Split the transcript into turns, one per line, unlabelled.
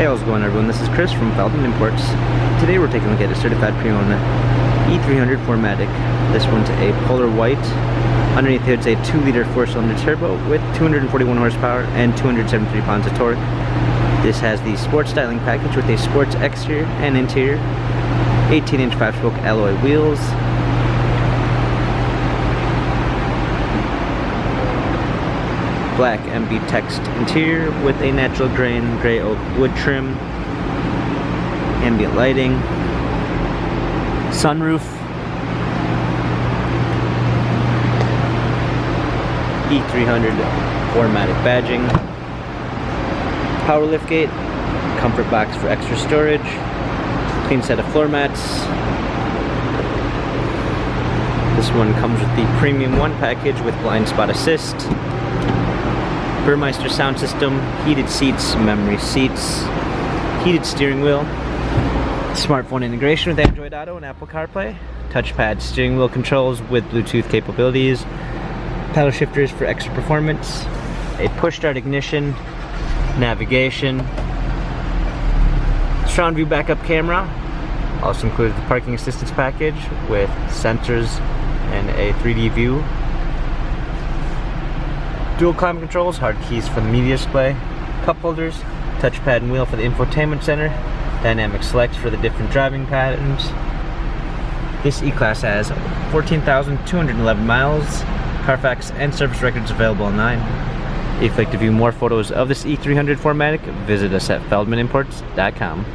Hey, how's it going, everyone? This is Chris from Feldmann Imports. Today we're taking a look at a certified pre-owned E300 4MATIC. This one's a polar white. Underneath it's a 2-liter 4-cylinder turbo with 241 horsepower and 273 pounds of torque. This has the sports styling package with a sports exterior and interior, 18-inch 5-spoke alloy wheels, black MB text interior with a natural grain gray oak wood trim, ambient lighting, sunroof, E300 4MATIC badging, power liftgate, comfort box for extra storage, clean set of floor mats. This one comes with the Premium 1 package with blind spot assist, Burmeister sound system, heated seats, memory seats, heated steering wheel, smartphone integration with Android Auto and Apple CarPlay, touchpad steering wheel controls with Bluetooth capabilities, paddle shifters for extra performance, a push start ignition, navigation, surround view backup camera, also includes the parking assistance package with sensors and a 3D view, dual climate controls, hard keys for the media display, cup holders, touchpad and wheel for the infotainment center, dynamic select for the different driving patterns. This E-Class has 14,211 miles, Carfax and service records available online. If you'd like to view more photos of this E300 4MATIC, visit us at feldmanimports.com.